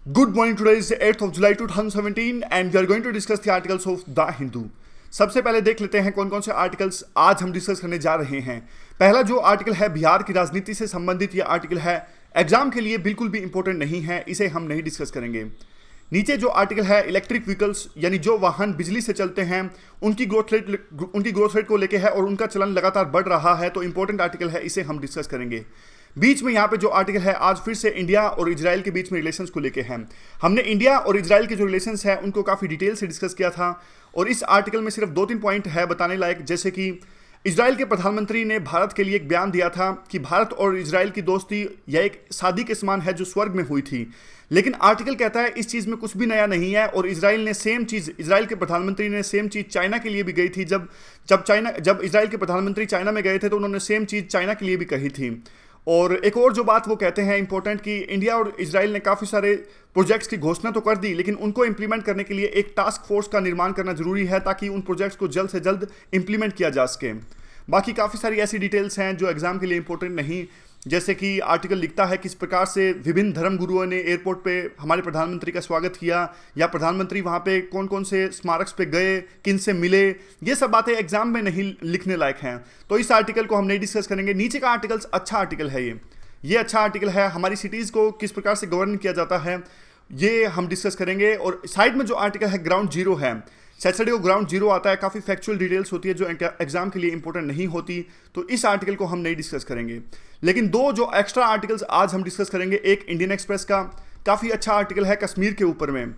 Good morning. Today is the 8th of July 2017 and we are going to discuss the articles of The Hindu. सबसे पहले देख लेते हैं कौन कौन से आर्टिकल्स आज हम डिस्कस करने जा रहे हैं। पहला जो आर्टिकल है बिहार की राजनीति से संबंधित यह आर्टिकल है, एग्जाम के लिए बिल्कुल भी इंपॉर्टेंट नहीं है, इसे हम नहीं डिस्कस करेंगे। नीचे जो आर्टिकल है इलेक्ट्रिक व्हीकल्स यानी जो वाहन बिजली से चलते हैं उनकी ग्रोथ रेट को लेके है और उनका चलन लगातार बढ़ रहा है, तो इंपॉर्टेंट आर्टिकल है, इसे हम डिस्कस करेंगे। बीच में यहाँ पे जो आर्टिकल है आज फिर से इंडिया और इजराइल के बीच में रिलेशंस को लेके हैं। हमने इंडिया और इजराइल के जो रिलेशंस है उनको काफ़ी डिटेल से डिस्कस किया था और इस आर्टिकल में सिर्फ 2-3 पॉइंट है बताने लायक, जैसे कि इजराइल के प्रधानमंत्री ने भारत के लिए एक बयान दिया था कि भारत और इजराइल की दोस्ती यह एक शादी के समान है जो स्वर्ग में हुई थी। लेकिन आर्टिकल कहता है इस चीज़ में कुछ भी नया नहीं है और इजराइल के प्रधानमंत्री ने सेम चीज़ चाइना के लिए भी गई थी। जब इजराइल के प्रधानमंत्री चाइना में गए थे तो उन्होंने सेम चीज़ चाइना के लिए भी कही थी। और एक और जो बात वो कहते हैं इंपॉर्टेंट कि इंडिया और इजराइल ने काफ़ी सारे प्रोजेक्ट्स की घोषणा तो कर दी, लेकिन उनको इंप्लीमेंट करने के लिए एक टास्क फोर्स का निर्माण करना जरूरी है ताकि उन प्रोजेक्ट्स को जल्द से जल्द इंप्लीमेंट किया जा सके। बाकी काफ़ी सारी ऐसी डिटेल्स हैं जो एग्जाम के लिए इंपॉर्टेंट नहीं, जैसे कि आर्टिकल लिखता है किस प्रकार से विभिन्न धर्म गुरुओं ने एयरपोर्ट पे हमारे प्रधानमंत्री का स्वागत किया, या प्रधानमंत्री वहाँ पे कौन कौन से स्मारक पे गए, किन से मिले, ये सब बातें एग्जाम में नहीं लिखने लायक हैं, तो इस आर्टिकल को हम नहीं डिस्कस करेंगे। नीचे का आर्टिकल्स अच्छा आर्टिकल है, ये अच्छा आर्टिकल है। हमारी सिटीज़ को किस प्रकार से गवर्न किया जाता है ये हम डिस्कस करेंगे। और साइड में जो आर्टिकल है ग्राउंड जीरो है, सैटरडे को ग्राउंड जीरो आता है, काफ़ी फैक्चुअल डिटेल्स होती है जो एग्जाम के लिए इंपॉर्टेंट नहीं होती, तो इस आर्टिकल को हम नहीं डिस्कस करेंगे। लेकिन दो जो एक्स्ट्रा आर्टिकल्स आज हम डिस्कस करेंगे, एक इंडियन एक्सप्रेस का काफ़ी अच्छा आर्टिकल है कश्मीर के ऊपर में,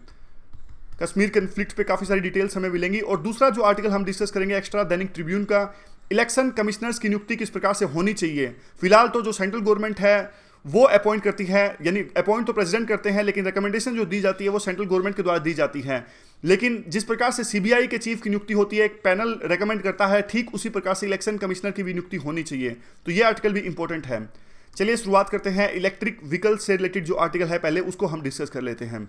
कश्मीर कन्फ्लिक्ट पे काफ़ी सारी डिटेल्स हमें मिलेंगी, और दूसरा जो आर्टिकल हम डिस्कस करेंगे एक्स्ट्रा दैनिक ट्रिब्यून का, इलेक्शन कमिश्नर्स की नियुक्ति किस प्रकार से होनी चाहिए। फिलहाल तो जो सेंट्रल गवर्नमेंट है वो अपॉइंट करती है, यानी अपॉइंट तो प्रेसिडेंट करते हैं, लेकिन रिकमेंडेशन जो दी जाती है वो सेंट्रल गवर्नमेंट के द्वारा दी जाती है। लेकिन जिस प्रकार से सीबीआई के चीफ की नियुक्ति होती है, एक पैनल रेकमेंड करता है, ठीक उसी प्रकार से इलेक्शन कमिश्नर की भी नियुक्ति होनी चाहिए, तो ये आर्टिकल भी इंपॉर्टेंट है। चलिए शुरुआत करते हैं। इलेक्ट्रिक व्हीकल से रिलेटेड जो आर्टिकल है पहले उसको हम डिस्कस कर लेते हैं।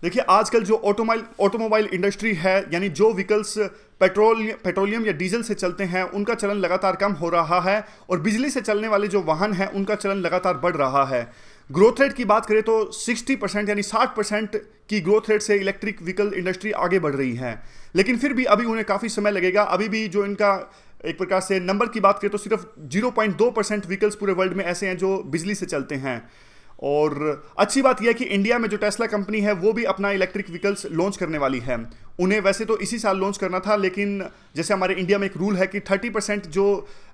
देखिए आजकल जो ऑटोमोबाइल इंडस्ट्री है, यानी जो व्हीकल्स पेट्रोलियम या डीजल से चलते हैं उनका चलन लगातार कम हो रहा है और बिजली से चलने वाले जो वाहन हैं उनका चलन लगातार बढ़ रहा है। ग्रोथ रेट की बात करें तो 60% यानी 60% की ग्रोथ रेट से इलेक्ट्रिक व्हीकल इंडस्ट्री आगे बढ़ रही है, लेकिन फिर भी अभी उन्हें काफ़ी समय लगेगा। अभी भी जो इनका एक प्रकार से नंबर की बात करें तो सिर्फ 0.2% व्हीकल्स पूरे वर्ल्ड में ऐसे हैं जो बिजली से चलते हैं। और अच्छी बात यह है कि इंडिया में जो टेस्ला कंपनी है वो भी अपना इलेक्ट्रिक व्हीकल्स लॉन्च करने वाली है। उन्हें वैसे तो इसी साल लॉन्च करना था, लेकिन जैसे हमारे इंडिया में एक रूल है कि 30% जो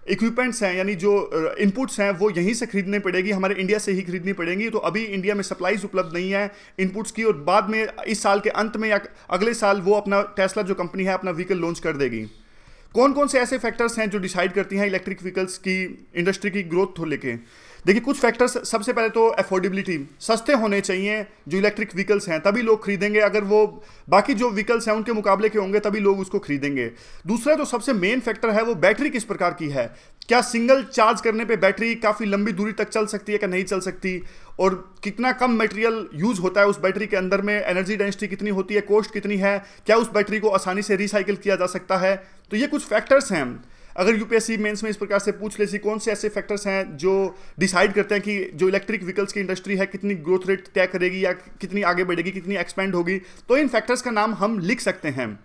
इक्विपमेंट्स हैं यानी जो इनपुट्स हैं वो यहीं से खरीदनी पड़ेगी, हमारे इंडिया से ही खरीदनी पड़ेंगी, तो अभी इंडिया में सप्लाईज उपलब्ध नहीं है इनपुट्स की, और बाद में इस साल के अंत में या अगले साल वो अपना टेस्ला जो कंपनी है अपना व्हीकल लॉन्च कर देगी। कौन कौन से ऐसे फैक्टर्स हैं जो डिसाइड करती हैं इलेक्ट्रिक व्हीकल्स की इंडस्ट्री की ग्रोथ को लेके? देखिए कुछ फैक्टर्स, सबसे पहले तो अफोर्डेबिलिटी, सस्ते होने चाहिए जो इलेक्ट्रिक व्हीकल्स हैं तभी लोग खरीदेंगे, अगर वो बाकी जो व्हीकल्स हैं उनके मुकाबले के होंगे तभी लोग उसको खरीदेंगे। दूसरा जो सबसे मेन फैक्टर है वो बैटरी किस प्रकार की है, क्या सिंगल चार्ज करने पे बैटरी काफ़ी लंबी दूरी तक चल सकती है क्या नहीं चल सकती, और कितना कम मटेरियल यूज होता है उस बैटरी के अंदर में, एनर्जी डेंसिटी कितनी होती है, कॉस्ट कितनी है, क्या उस बैटरी को आसानी से रिसाइकिल किया जा सकता है, तो ये कुछ फैक्टर्स हैं। अगर यूपीएससी मेंस में इस प्रकार से पूछ ले सी कौन से ऐसे फैक्टर्स हैं जो डिसाइड करते हैं कि जो इलेक्ट्रिक व्हीकल्स की इंडस्ट्री है कितनी ग्रोथ रेट तय करेगी या कितनी आगे बढ़ेगी, कितनी एक्सपेंड होगी, तो इन फैक्टर्स का नाम हम लिख सकते हैं।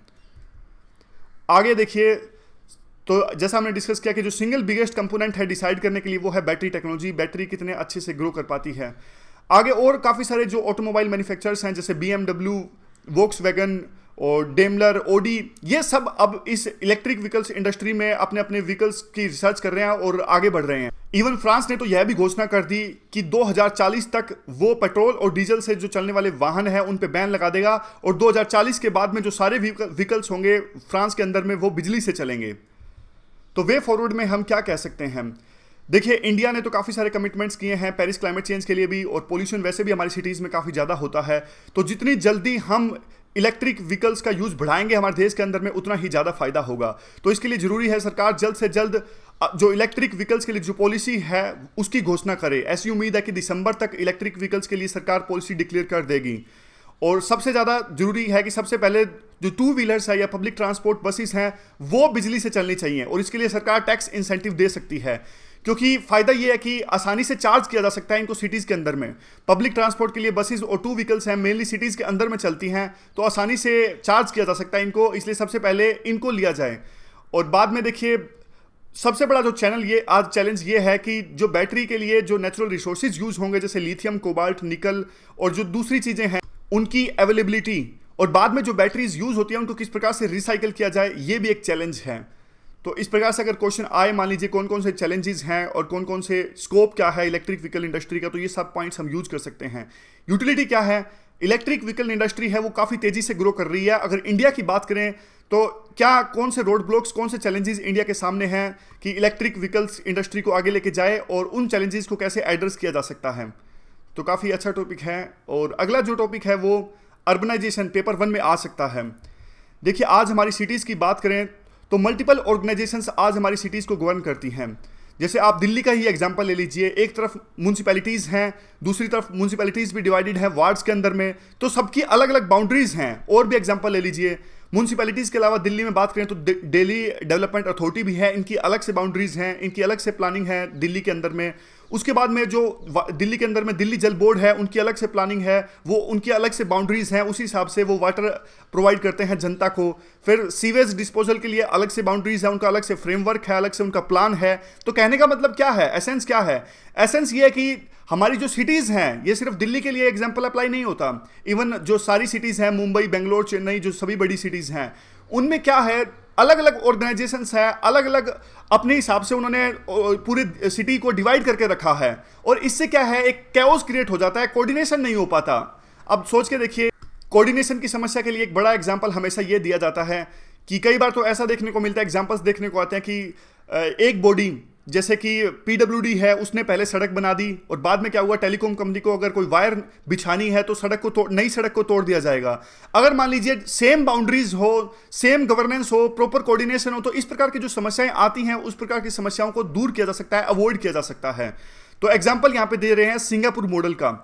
आगे देखिए, तो जैसा हमने डिस्कस किया कि जो सिंगल बिगेस्ट कंपोनेंट है डिसाइड करने के लिए वो है बैटरी टेक्नोलॉजी, बैटरी कितने अच्छे से ग्रो कर पाती है। आगे और काफ़ी सारे जो ऑटोमोबाइल मैन्युफैक्चरर्स हैं जैसे BMW, वोक्सवैगन और डेमलर, ओडी, ये सब अब इस इलेक्ट्रिक व्हीकल्स इंडस्ट्री में अपने अपने व्हीकल्स की रिसर्च कर रहे हैं और आगे बढ़ रहे हैं। इवन फ्रांस ने तो यह भी घोषणा कर दी कि 2040 तक वो पेट्रोल और डीजल से जो चलने वाले वाहन हैं उन पे बैन लगा देगा, और 2040 के बाद में जो सारे व्हीकल्स होंगे फ्रांस के अंदर में वो बिजली से चलेंगे। तो वे फॉरवर्ड में हम क्या कह सकते हैं? देखिए इंडिया ने तो काफ़ी सारे कमिटमेंट्स किए हैं पेरिस क्लाइमेट चेंज के लिए भी, और पोल्यूशन वैसे भी हमारी सिटीज़ में काफ़ी ज़्यादा होता है, तो जितनी जल्दी हम इलेक्ट्रिक व्हीकल्स का यूज़ बढ़ाएंगे हमारे देश के अंदर में उतना ही ज़्यादा फायदा होगा। तो इसके लिए ज़रूरी है सरकार जल्द से जल्द जो इलेक्ट्रिक व्हीकल्स के लिए जो पॉलिसी है उसकी घोषणा करे। ऐसी उम्मीद है कि दिसंबर तक इलेक्ट्रिक व्हीकल्स के लिए सरकार पॉलिसी डिक्लेयर कर देगी। और सबसे ज़्यादा जरूरी है कि सबसे पहले जो 2 व्हीलर्स है या पब्लिक ट्रांसपोर्ट बसेस हैं वो बिजली से चलनी चाहिए, और इसके लिए सरकार टैक्स इंसेंटिव दे सकती है, क्योंकि फायदा ये है कि आसानी से चार्ज किया जा सकता है इनको सिटीज के अंदर में। पब्लिक ट्रांसपोर्ट के लिए बसेस और टू व्हीकल्स हैं, मेनली सिटीज के अंदर में चलती हैं, तो आसानी से चार्ज किया जा सकता है इनको, इसलिए सबसे पहले इनको लिया जाए। और बाद में देखिए सबसे बड़ा जो चैलेंज ये है कि जो बैटरी के लिए जो नेचुरल रिसोर्सेज यूज होंगे जैसे लिथियम, कोबाल्ट, निकल और जो दूसरी चीजें हैं उनकी अवेलेबिलिटी, और बाद में जो बैटरीज यूज होती है उनको किस प्रकार से रिसाइकल किया जाए, ये भी एक चैलेंज है। तो इस प्रकार से अगर क्वेश्चन आए, मान लीजिए कौन कौन से चैलेंजेस हैं और कौन कौन से स्कोप क्या है इलेक्ट्रिक व्हीकल इंडस्ट्री का, तो ये सब पॉइंट्स हम यूज कर सकते हैं। यूटिलिटी क्या है, इलेक्ट्रिक व्हीकल इंडस्ट्री है वो काफी तेजी से ग्रो कर रही है। अगर इंडिया की बात करें तो क्या कौन से रोड ब्लॉक्स, कौन से चैलेंजेस इंडिया के सामने हैं कि इलेक्ट्रिक व्हीकल्स इंडस्ट्री को आगे लेके जाए और उन चैलेंजेस को कैसे एड्रेस किया जा सकता है, तो काफ़ी अच्छा टॉपिक है। और अगला जो टॉपिक है वो अर्बनाइजेशन, पेपर 1 में आ सकता है। देखिए आज हमारी सिटीज़ की बात करें तो मल्टीपल ऑर्गेनाइजेशंस आज हमारी सिटीज़ को गवर्न करती हैं। जैसे आप दिल्ली का ही एग्जांपल ले लीजिए, एक तरफ म्यूनसिपैलिटीज़ हैं, दूसरी तरफ म्यूनसिपैलिटीज़ भी डिवाइडेड है वार्ड्स के अंदर में, तो सबकी अलग अलग बाउंड्रीज हैं। और भी एग्जांपल ले लीजिए, म्यूनसिपैलिटीज़ के अलावा दिल्ली में बात करें तो दिल्ली डेवलपमेंट अथॉरिटी भी है, इनकी अलग से बाउंड्रीज हैं, इनकी अलग से प्लानिंग है दिल्ली के अंदर में। उसके बाद में जो दिल्ली के अंदर में दिल्ली जल बोर्ड है, उनकी अलग से प्लानिंग है, वो उनकी अलग से बाउंड्रीज हैं, उसी हिसाब से वो वाटर प्रोवाइड करते हैं जनता को। फिर सीवेज डिस्पोजल के लिए अलग से बाउंड्रीज है, उनका अलग से फ्रेमवर्क है, अलग से उनका प्लान है। तो कहने का मतलब क्या है, एसेंस क्या है? एसेंस ये है कि हमारी जो सिटीज़ हैं, ये सिर्फ दिल्ली के लिए एग्जाम्पल अप्लाई नहीं होता, इवन जो सारी सिटीज़ हैं, मुंबई, बेंगलोर, चेन्नई, जो सभी बड़ी सिटीज़ हैं, उनमें क्या है, अलग अलग ऑर्गेनाइजेशंस है, अलग अलग अपने हिसाब से उन्होंने पूरी सिटी को डिवाइड करके रखा है। और इससे क्या है, एक कैओस क्रिएट हो जाता है, कोऑर्डिनेशन नहीं हो पाता। अब सोच के देखिए, कोऑर्डिनेशन की समस्या के लिए एक बड़ा एग्जांपल हमेशा ये दिया जाता है कि कई बार तो ऐसा देखने को मिलता है, एग्जांपल्स देखने को आते हैं कि एक बॉडी जैसे कि पीडब्ल्यूडी है, उसने पहले सड़क बना दी और बाद में क्या हुआ, टेलीकॉम कंपनी को अगर कोई वायर बिछानी है तो नई सड़क को तोड़ दिया जाएगा। अगर मान लीजिए सेम बाउंड्रीज हो, सेम गवर्नेंस हो, प्रॉपर कोऑर्डिनेशन हो, तो इस प्रकार की जो समस्याएं आती हैं उस प्रकार की समस्याओं को दूर किया जा सकता है, अवॉइड किया जा सकता है। तो एग्जाम्पल यहां पे दे रहे हैं सिंगापुर मॉडल का।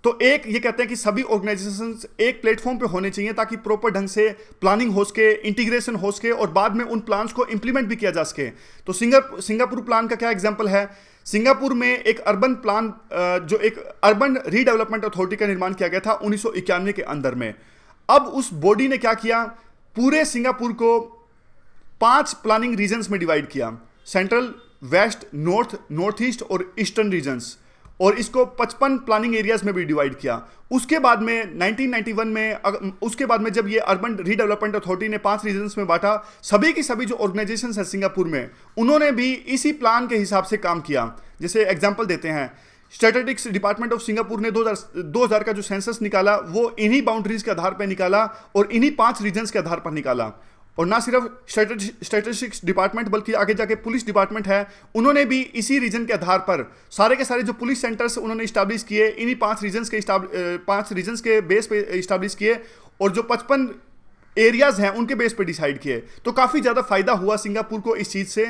तो एक ये कहते हैं कि सभी ऑर्गेनाइजेशंस एक प्लेटफॉर्म पे होने चाहिए ताकि प्रॉपर ढंग से प्लानिंग हो सके, इंटीग्रेशन हो सके और बाद में उन प्लान्स को इंप्लीमेंट भी किया जा सके। तो सिंगापुर प्लान का क्या एग्जांपल है, सिंगापुर में एक अर्बन प्लान, जो एक अर्बन रीडेवलपमेंट अथॉरिटी का निर्माण किया गया था 1991 के अंदर में। अब उस बॉडी ने क्या किया, पूरे सिंगापुर को 5 प्लानिंग रीजन्स में डिवाइड किया, central, west, north, north east और ईस्टर्न रीजन्स, और इसको 55 प्लानिंग एरियाज में भी डिवाइड किया। उसके बाद में 1991 में उसके बाद में जब ये अर्बन रीडेवलपमेंट अथॉरिटी ने 5 रीजन्स में बांटा, सभी की सभी जो ऑर्गेनाइजेशंस है सिंगापुर में, उन्होंने भी इसी प्लान के हिसाब से काम किया। जैसे एग्जांपल देते हैं, स्टैटिस्टिक्स डिपार्टमेंट ऑफ सिंगापुर ने 2000 का जो सेंसस निकाला वो इन्हीं बाउंड्रीज के आधार पर निकाला और इन्हीं 5 रीजन्स के आधार पर निकाला। और ना सिर्फ स्टैटिस्टिक्स डिपार्टमेंट बल्कि आगे जाके पुलिस डिपार्टमेंट है, उन्होंने भी इसी रीजन के आधार पर सारे के सारे जो पुलिस सेंटर्स उन्होंने इस्टेब्लिश किए, इन्हीं 5 रीजन्स के बेस पे इस्टेब्लिश किए और जो 55 एरियाज हैं उनके बेस पे डिसाइड किए। तो काफ़ी ज़्यादा फायदा हुआ सिंगापुर को इस चीज़ से।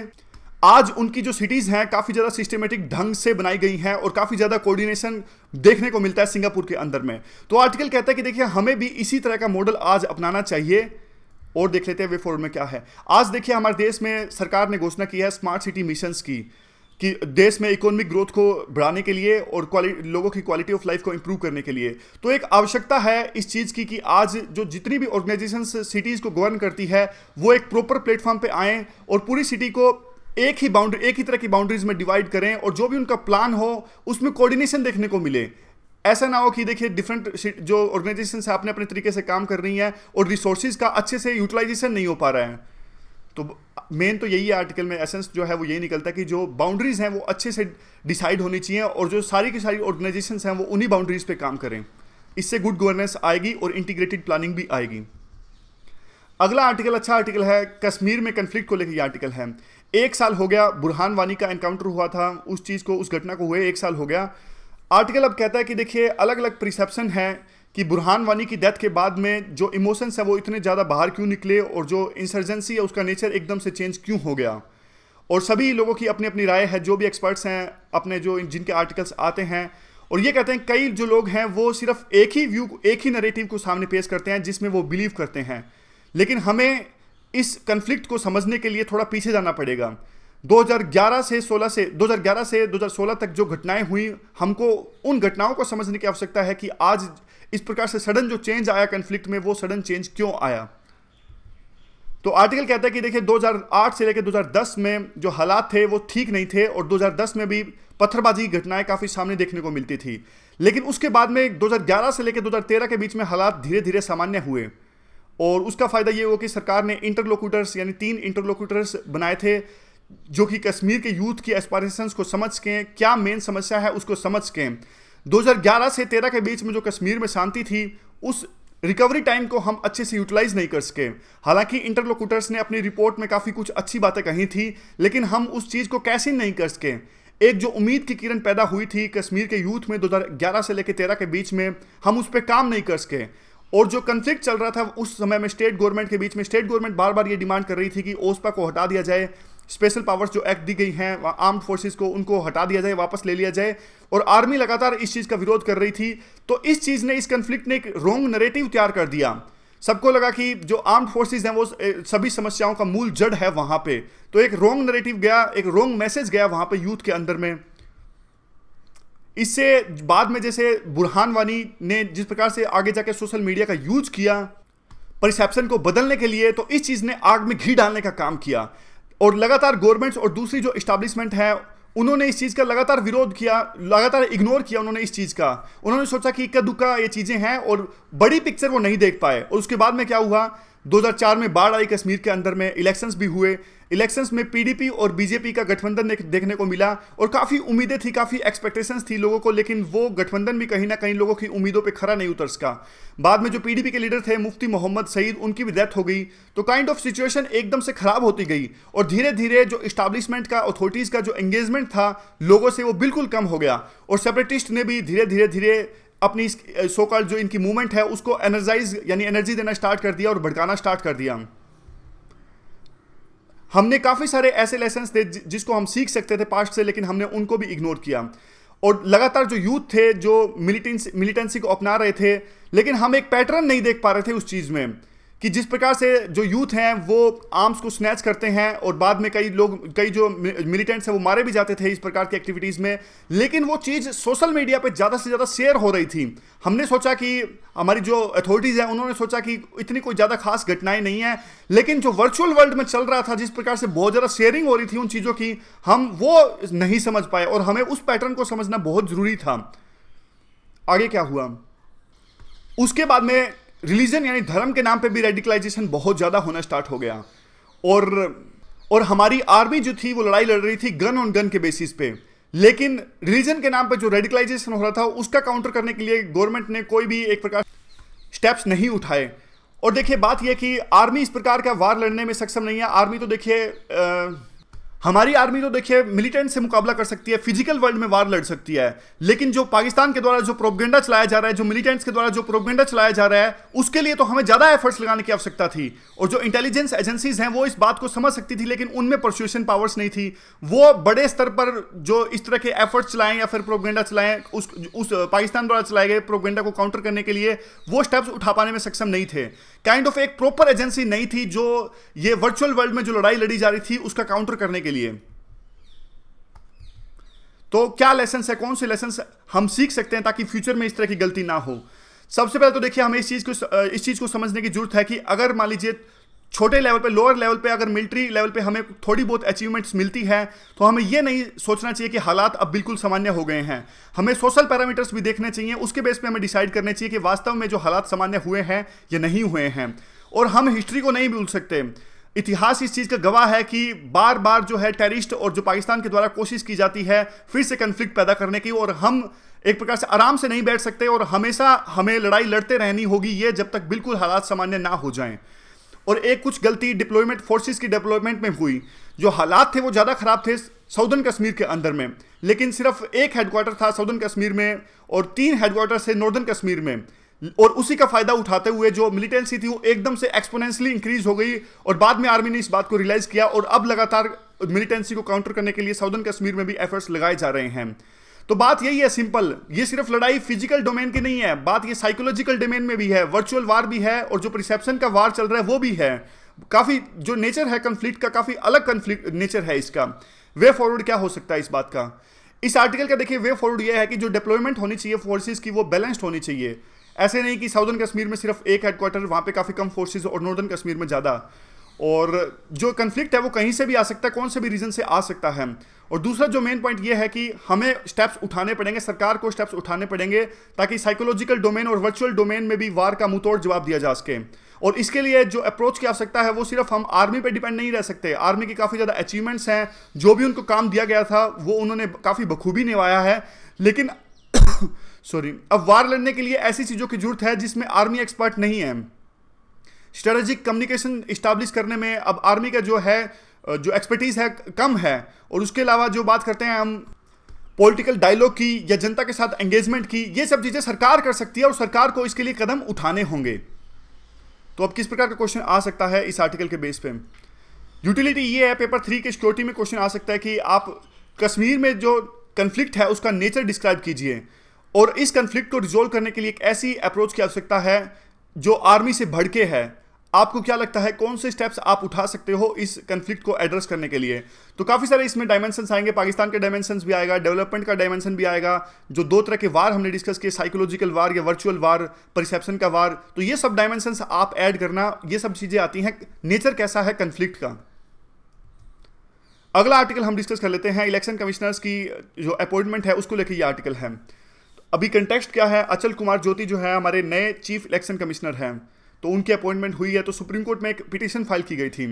आज उनकी जो सिटीज़ हैं काफ़ी ज़्यादा सिस्टमेटिक ढंग से बनाई गई हैं और काफ़ी ज़्यादा कोऑर्डिनेशन देखने को मिलता है सिंगापुर के अंदर में। तो आर्टिकल कहता है कि देखिए हमें भी इसी तरह का मॉडल आज अपनाना चाहिए। और देख लेते हैं वे फॉरवर्ड में क्या है। आज देखिए हमारे देश में सरकार ने घोषणा की है स्मार्ट सिटी मिशंस की, कि देश में इकोनॉमिक ग्रोथ को बढ़ाने के लिए और लोगों की क्वालिटी ऑफ लाइफ को इंप्रूव करने के लिए। तो एक आवश्यकता है इस चीज़ की कि आज जो जितनी भी ऑर्गेनाइजेशन सिटीज़ को गवर्न करती है वो एक प्रॉपर प्लेटफॉर्म पे आएँ और पूरी सिटी को एक ही तरह की बाउंड्रीज में डिवाइड करें और जो भी उनका प्लान हो उसमें कोऑर्डिनेशन देखने को मिले। ऐसा ना हो कि देखिए डिफरेंट जो ऑर्गेनाइजेशंस है अपने अपने तरीके से काम कर रही हैं और रिसोर्सेज का अच्छे से यूटिलाइजेशन नहीं हो पा रहा है। तो मेन तो यही है आर्टिकल में, एसेंस जो है वो यही निकलता है कि जो बाउंड्रीज हैं वो अच्छे से डिसाइड होनी चाहिए और जो सारी की सारी ऑर्गेनाइजेशंस हैं वो उन्हीं बाउंड्रीज पे काम करें। इससे गुड गवर्नेंस आएगी और इंटीग्रेटेड प्लानिंग भी आएगी। अगला आर्टिकल अच्छा आर्टिकल है, कश्मीर में कन्फ्लिक्ट को लेकर ये आर्टिकल है। 1 साल हो गया बुरहान वानी का एनकाउंटर हुआ था, उस चीज़ को, उस घटना को हुए 1 साल हो गया। आर्टिकल अब कहता है कि देखिए अलग अलग परसेप्शन है कि बुरहान वानी की डेथ के बाद में जो इमोशंस है वो इतने ज़्यादा बाहर क्यों निकले और जो इंसर्जेंसी है उसका नेचर एकदम से चेंज क्यों हो गया। और सभी लोगों की अपनी अपनी राय है, जो भी एक्सपर्ट्स हैं अपने जो जिनके आर्टिकल्स आते हैं, और ये कहते हैं कई जो लोग हैं वो सिर्फ एक ही नैरेटिव को सामने पेश करते हैं जिसमें वो बिलीव करते हैं। लेकिन हमें इस कन्फ्लिक्ट को समझने के लिए थोड़ा पीछे जाना पड़ेगा। 2011 से 2016 तक जो घटनाएं हुई, हमको उन घटनाओं को समझने की आवश्यकता है कि आज इस प्रकार से सडन जो चेंज आया कन्फ्लिक्ट में, वो सडन चेंज क्यों आया। तो आर्टिकल कहता है कि देखिए 2008 से लेकर 2010 में जो हालात थे वो ठीक नहीं थे, और 2010 में भी पत्थरबाजी की घटनाएं काफी सामने देखने को मिलती थी। लेकिन उसके बाद में 2011 से लेकर 2013 के बीच में हालात धीरे धीरे सामान्य हुए, और उसका फायदा ये हुआ कि सरकार ने इंटरलोक्यूटर्स यानी 3 इंटरलोक्यूटर्स बनाए थे, जो कि कश्मीर के यूथ की एस्पायरेशंस को समझ के, क्या मेन समस्या है उसको समझ के 2011 से 13 के बीच में जो कश्मीर में शांति थी, उस रिकवरी टाइम को हम अच्छे से यूटिलाइज नहीं कर सके। हालांकि इंटरलोक्यूटर्स ने अपनी रिपोर्ट में काफ़ी कुछ अच्छी बातें कही थी, लेकिन हम उस चीज़ को कैसे नहीं कर सके। एक जो उम्मीद की किरण पैदा हुई थी कश्मीर के यूथ में 2011 से लेकर 13 के बीच में, हम उस पर काम नहीं कर सके। और जो कन्फ्लिक्ट चल रहा था उस समय में स्टेट गवर्नमेंट के बीच में, स्टेट गवर्नमेंट बार बार ये डिमांड कर रही थी कि ओस्पा को हटा दिया जाए, स्पेशल पावर्स जो एक्ट दी गई हैं आर्म्ड फोर्सेस को, उनको हटा दिया जाए, वापस ले लिया जाए, और आर्मी लगातार इस चीज़ का विरोध कर रही थी। तो इस चीज़ ने, इस कन्फ्लिक्ट ने एक रोंग नैरेटिव तैयार कर दिया। सबको लगा कि जो आर्म्ड फोर्सेस हैं वो सभी समस्याओं का मूल जड़ है वहां पे। तो एक रोंग नैरेटिव गया, एक रोंग मैसेज गया वहां पे यूथ के अंदर में। इससे बाद में जैसे बुरहान वानी ने जिस प्रकार से आगे जाके सोशल मीडिया का यूज किया परसेप्शन को बदलने के लिए, तो इस चीज़ ने आग में घी डालने का काम किया। और लगातार गवर्नमेंट्स और दूसरी जो एस्टैब्लिशमेंट है, उन्होंने इस चीज़ का लगातार विरोध किया, लगातार इग्नोर किया उन्होंने इस चीज़ का। उन्होंने सोचा कि इक्का दुक्का ये चीज़ें हैं, और बड़ी पिक्चर वो नहीं देख पाए। और उसके बाद में क्या हुआ, 2004 में बाढ़ आई कश्मीर के अंदर में, इलेक्शंस भी हुए। इलेक्शंस में पीडीपी और बीजेपी का गठबंधन देखने को मिला, और काफ़ी उम्मीदें थी, काफ़ी एक्सपेक्टेशंस थी लोगों को, लेकिन वो गठबंधन भी कहीं ना कहीं लोगों की उम्मीदों पे खरा नहीं उतर सका। बाद में जो पीडीपी के लीडर थे मुफ्ती मोहम्मद सईद, उनकी भी डेथ हो गई। तो काइंड ऑफ सिचुएशन एकदम से खराब होती गई, और धीरे धीरे जो इस्टेब्लिशमेंट का, अथॉरिटीज़ का जो एंगेजमेंट था लोगों से, वो बिल्कुल कम हो गया। और सेपरेटिस्ट ने भी धीरे धीरे धीरे अपनी सो कॉल्ड जो इनकी मूवमेंट है उसको एनर्जाइज यानी एनर्जी देना स्टार्ट कर दिया और भड़काना स्टार्ट कर दिया। हमने काफ़ी सारे ऐसे लेसन्स थे जिसको हम सीख सकते थे पास्ट से, लेकिन हमने उनको भी इग्नोर किया। और लगातार जो यूथ थे जो मिलिटेंसी को अपना रहे थे, लेकिन हम एक पैटर्न नहीं देख पा रहे थे उस चीज़ में, कि जिस प्रकार से जो यूथ हैं वो आर्म्स को स्नैच करते हैं, और बाद में कई जो मिलिटेंट्स हैं वो मारे भी जाते थे इस प्रकार की एक्टिविटीज़ में। लेकिन वो चीज़ सोशल मीडिया पे ज़्यादा से ज़्यादा शेयर हो रही थी। हमने सोचा कि हमारी जो अथॉरिटीज़ हैं उन्होंने सोचा कि इतनी कोई ज़्यादा खास घटनाएं नहीं है, लेकिन जो वर्चुअल वर्ल्ड में चल रहा था, जिस प्रकार से बहुत ज़्यादा शेयरिंग हो रही थी उन चीज़ों की, हम वो नहीं समझ पाए, और हमें उस पैटर्न को समझना बहुत ज़रूरी था। आगे क्या हुआ, उसके बाद में रिलीजन यानी धर्म के नाम पे भी रेडिकलाइजेशन बहुत ज़्यादा होना स्टार्ट हो गया। और हमारी आर्मी जो थी वो लड़ाई लड़ रही थी गन ऑन गन के बेसिस पे, लेकिन रिलीजन के नाम पे जो रेडिकलाइजेशन हो रहा था उसका काउंटर करने के लिए गवर्नमेंट ने कोई भी एक प्रकार स्टेप्स नहीं उठाए। और देखिए बात यह कि आर्मी इस प्रकार का वार लड़ने में सक्षम नहीं है। आर्मी तो देखिए हमारी आर्मी तो देखिए मिलिटेंट से मुकाबला कर सकती है, फिजिकल वर्ल्ड में वार लड़ सकती है, लेकिन जो पाकिस्तान के द्वारा जो प्रोपेगेंडा चलाया जा रहा है, जो मिलिटेंट्स के द्वारा जो प्रोपेगेंडा चलाया जा रहा है, उसके लिए तो हमें ज़्यादा एफर्ट्स लगाने की आवश्यकता थी। और जो इंटेलिजेंस एजेंसीज हैं वो इस बात को समझ सकती थी, लेकिन उनमें परसुएशन पावर्स नहीं थी। वो बड़े स्तर पर जो इस तरह के एफर्ट्स चलाएं या फिर प्रोपेगेंडा चलाएं, उस पाकिस्तान द्वारा चलाए गए प्रोपेगेंडा को काउंटर करने के लिए वो स्टेप्स उठा पाने में सक्षम नहीं थे। काइंड ऑफ एक प्रॉपर एजेंसी नहीं थी जो ये वर्चुअल वर्ल्ड में जो लड़ाई लड़ी जा रही थी उसका काउंटर करने के लिए। तो क्या लेसन है, कौन से लेसन हम सीख सकते हैं ताकि फ्यूचर में इस तरह की गलती ना हो। सबसे पहले तो देखिए हमें इस चीज़ को समझने की जरूरत है कि अगर मान लीजिए छोटे लेवल पे, लोअर लेवल पे, अगर मिलिट्री लेवल पे हमें थोड़ी बहुत अचीवमेंट्स मिलती है, तो हमें ये नहीं सोचना चाहिए कि हालात अब बिल्कुल सामान्य हो गए हैं। हमें सोशल पैरामीटर्स भी देखने चाहिए, उसके बेस पे हमें डिसाइड करने चाहिए कि वास्तव में जो हालात सामान्य हुए हैं या नहीं हुए हैं। और हम हिस्ट्री को नहीं भूल सकते। इतिहास इस चीज़ का गवाह है कि बार बार जो है टेररिस्ट और जो पाकिस्तान के द्वारा कोशिश की जाती है फिर से कन्फ्लिक्ट पैदा करने की, और हम एक प्रकार से आराम से नहीं बैठ सकते, और हमेशा हमें लड़ाई लड़ते रहनी होगी ये जब तक बिल्कुल हालात सामान्य ना हो जाएं। और एक कुछ गलती डिप्लॉयमेंट फोर्सेस की डेवलपमेंट में हुई। जो हालात थे वो ज़्यादा खराब थे साउदर्न कश्मीर के अंदर में, लेकिन सिर्फ एक हेडक्वार्टर था साउदर्न कश्मीर में और 3 हेडक्वार्टर थे नॉर्दर्न कश्मीर में, और उसी का फायदा उठाते हुए जो मिलिटेंसी थी वो एकदम से एक्सपोनेंशियली इंक्रीज हो गई। और बाद में आर्मी ने इस बात को रियलाइज किया, और अब लगातार मिलिटेंसी को काउंटर करने के लिए साउदर्न कश्मीर में भी एफर्ट्स लगाए जा रहे हैं। तो बात यही है सिंपल, ये सिर्फ लड़ाई फिजिकल डोमेन की नहीं है, बात ये साइकोलॉजिकल डोमेन में भी है, वर्चुअल वार भी है, और जो परसेप्शन का वार चल रहा है वो भी है। काफ़ी जो नेचर है कन्फ्लिक्ट का, काफ़ी अलग कन्फ्लिक्ट नेचर है इसका। वे फॉरवर्ड क्या हो सकता है इस बात का? इस आर्टिकल का देखिए वे फॉरवर्ड ये है कि जो डिप्लॉयमेंट होनी चाहिए फोर्सेस की वो बैलेंस्ड होनी चाहिए। ऐसे नहीं कि साउदर्न कश्मीर में सिर्फ एक हेडक्वार्टर, वहाँ पे काफ़ी कम फोर्सेस, और नॉर्दर्न कश्मीर में ज़्यादा। और जो कन्फ्लिक्ट है वो कहीं से भी आ सकता है, कौन से भी रीजन से आ सकता है। और दूसरा जो मेन पॉइंट ये है कि हमें स्टेप्स उठाने पड़ेंगे, सरकार को स्टेप्स उठाने पड़ेंगे, ताकि साइकोलॉजिकल डोमेन और वर्चुअल डोमेन में भी वार का मुंहतोड़ जवाब दिया जा सके। और इसके लिए जो अप्रोच की आवश्यकता है वो सिर्फ हम आर्मी पे डिपेंड नहीं रह सकते। आर्मी की काफ़ी ज़्यादा अचीवमेंट्स हैं, जो भी उनको काम दिया गया था वो उन्होंने काफ़ी बखूबी निभाया है, लेकिन सॉरी, अब वार लड़ने के लिए ऐसी चीज़ों की जरूरत है जिसमें आर्मी एक्सपर्ट नहीं है। स्ट्रेटेजिक कम्युनिकेशन इस्टेब्लिश करने में अब आर्मी का जो है जो एक्सपर्टीज है कम है। और उसके अलावा जो बात करते हैं हम पॉलिटिकल डायलॉग की या जनता के साथ एंगेजमेंट की, ये सब चीज़ें सरकार कर सकती है और सरकार को इसके लिए कदम उठाने होंगे। तो अब किस प्रकार का क्वेश्चन आ सकता है इस आर्टिकल के बेस पे? यूटिलिटी ये है, पेपर 3 के सिक्योरिटी में क्वेश्चन आ सकता है कि आप कश्मीर में जो कन्फ्लिक्ट है उसका नेचर डिस्क्राइब कीजिए, और इस कन्फ्लिक्ट को रिजोल्व करने के लिए एक ऐसी अप्रोच की आवश्यकता है जो आर्मी से बढ़ के है। आपको क्या लगता है कौन से स्टेप्स आप उठा सकते हो इस कन्फ्लिक्ट को एड्रेस करने के लिए? तो काफ़ी सारे इसमें डायमेंशंस आएंगे, पाकिस्तान के डायमेंशंस भी आएगा, डेवलपमेंट का डायमेंशन भी आएगा, जो 2 तरह के वार हमने डिस्कस किए, साइकोलॉजिकल वार या वर्चुअल वार, परसेप्शन का वार, तो ये सब डायमेंशंस आप ऐड करना, ये सब चीज़ें आती हैं। नेचर कैसा है कन्फ्लिक्ट का? अगला आर्टिकल हम डिस्कस कर लेते हैं, इलेक्शन कमिश्नर्स की जो अपॉइंटमेंट है उसको लेकर ये आर्टिकल है। अभी कंटेक्स्ट क्या है, अचल कुमार ज्योति जो है हमारे नए चीफ इलेक्शन कमिश्नर हैं, तो उनकी अपॉइंटमेंट हुई है। तो सुप्रीम कोर्ट में एक पिटीशन फाइल की गई थी।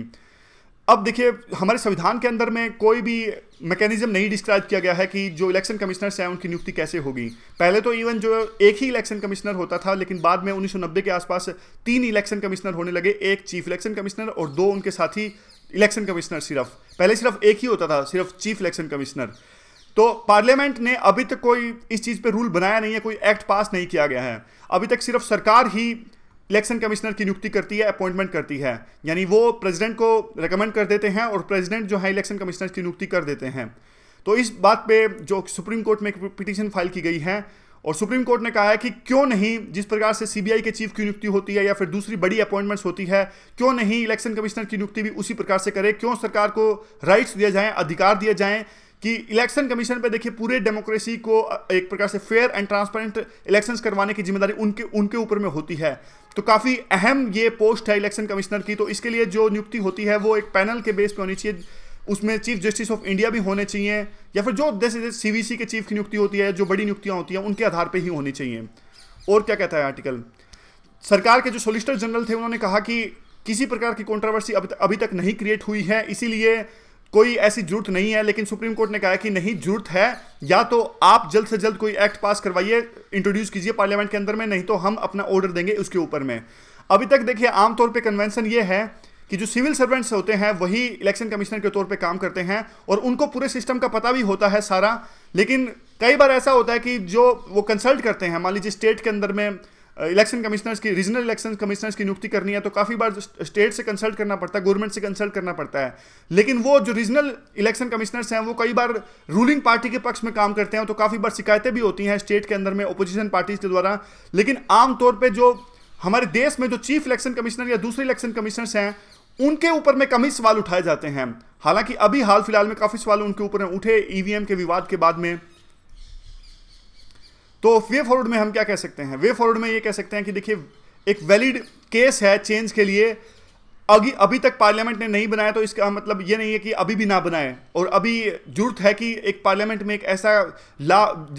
अब देखिए हमारे संविधान के अंदर में कोई भी मैकेनिज्म नहीं डिस्क्राइब किया गया है कि जो इलेक्शन कमिश्नर्स हैं उनकी नियुक्ति कैसे होगी। पहले तो इवन जो एक ही इलेक्शन कमिश्नर होता था, लेकिन बाद में 1990 के आसपास 3 इलेक्शन कमिश्नर होने लगे, एक चीफ इलेक्शन कमिश्नर और 2 उनके साथी इलेक्शन कमिश्नर। पहले सिर्फ एक ही होता था, सिर्फ चीफ इलेक्शन कमिश्नर। तो पार्लियामेंट ने अभी तक कोई इस चीज़ पे रूल बनाया नहीं है, कोई एक्ट पास नहीं किया गया है। अभी तक सिर्फ सरकार ही इलेक्शन कमिश्नर की नियुक्ति करती है, अपॉइंटमेंट करती है, यानी वो प्रेसिडेंट को रेकमेंड कर देते हैं और प्रेसिडेंट जो है इलेक्शन कमिश्नर की नियुक्ति कर देते हैं। तो इस बात पे जो सुप्रीम कोर्ट में एक पिटीशन फाइल की गई है, और सुप्रीम कोर्ट ने कहा है कि क्यों नहीं, जिस प्रकार से सीबीआई के चीफ की नियुक्ति होती है या फिर दूसरी बड़ी अपॉइंटमेंट्स होती है, क्यों नहीं इलेक्शन कमिश्नर की नियुक्ति भी उसी प्रकार से करे? क्यों सरकार को राइट्स दिया जाए, अधिकार दिया जाए कि इलेक्शन कमीशन पे देखिए पूरे डेमोक्रेसी को एक प्रकार से फेयर एंड ट्रांसपेरेंट इलेक्शंस करवाने की जिम्मेदारी उनके ऊपर में होती है। तो काफ़ी अहम ये पोस्ट है इलेक्शन कमिश्नर की। तो इसके लिए जो नियुक्ति होती है वो एक पैनल के बेस पे होनी चाहिए, उसमें चीफ जस्टिस ऑफ इंडिया भी होने चाहिए, या फिर जो जैसे सीवीसी के चीफ की नियुक्ति होती है, जो बड़ी नियुक्तियां होती हैं उनके आधार पर ही होनी चाहिए। और क्या कहता है आर्टिकल? सरकार के जो सोलिसिटर जनरल थे उन्होंने कहा कि किसी प्रकार की कंट्रोवर्सी अभी तक नहीं क्रिएट हुई है, इसीलिए कोई ऐसी जरूरत नहीं है। लेकिन सुप्रीम कोर्ट ने कहा कि नहीं, जरूरत है, या तो आप जल्द से जल्द कोई एक्ट पास करवाइए, इंट्रोड्यूस कीजिए पार्लियामेंट के अंदर में, नहीं तो हम अपना ऑर्डर देंगे उसके ऊपर में। अभी तक देखिए आमतौर पे कन्वेंशन ये है कि जो सिविल सर्वेंट्स होते हैं वही इलेक्शन कमिश्नर के तौर पे काम करते हैं और उनको पूरे सिस्टम का पता भी होता है सारा। लेकिन कई बार ऐसा होता है कि जो वो कंसल्ट करते हैं, मान लीजिए स्टेट के अंदर में इलेक्शन कमिश्नर्स की, रीजनल इलेक्शन कमिश्नर्स की नियुक्ति करनी है, तो काफ़ी बार स्टेट से कंसल्ट करना पड़ता है, गवर्नमेंट से कंसल्ट करना पड़ता है। लेकिन वो जो रीजनल इलेक्शन कमिश्नर्स हैं वो कई बार रूलिंग पार्टी के पक्ष में काम करते हैं, तो काफ़ी बार शिकायतें भी होती हैं स्टेट के अंदर में ओपोजिशन पार्टीज के द्वारा। लेकिन आमतौर पर जो हमारे देश में जो चीफ इलेक्शन कमिश्नर या दूसरे इलेक्शन कमिश्नर्स हैं उनके ऊपर में कम ही सवाल उठाए जाते हैं। हालांकि अभी हाल फिलहाल में काफ़ी सवाल उनके ऊपर उठे ईवीएम के विवाद के बाद में। तो वे फॉरवर्ड में हम क्या कह सकते हैं? वे फॉरवर्ड में ये कह सकते हैं कि देखिए एक वैलिड केस है चेंज के लिए, अभी तक पार्लियामेंट ने नहीं बनाया, तो इसका मतलब ये नहीं है कि अभी भी ना बनाए। और अभी जरूरत है कि एक पार्लियामेंट में एक ऐसा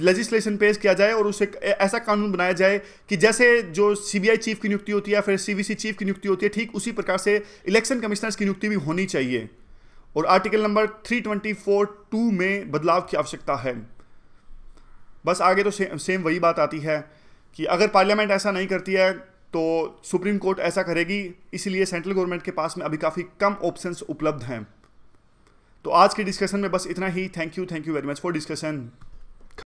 लेजिस्लेशन पेश किया जाए और उसे ऐसा कानून बनाया जाए कि जैसे जो सीबीआई चीफ की नियुक्ति होती है, फिर सीवीसी चीफ की नियुक्ति होती है, ठीक उसी प्रकार से इलेक्शन कमिश्नर्स की नियुक्ति भी होनी चाहिए। और आर्टिकल नंबर 324(2) में बदलाव की आवश्यकता है। बस आगे तो सेम वही बात आती है कि अगर पार्लियामेंट ऐसा नहीं करती है तो सुप्रीम कोर्ट ऐसा करेगी, इसलिए सेंट्रल गवर्नमेंट के पास में अभी काफ़ी कम ऑप्शंस उपलब्ध हैं। तो आज के डिस्कशन में बस इतना ही। Thank you very much for discussion.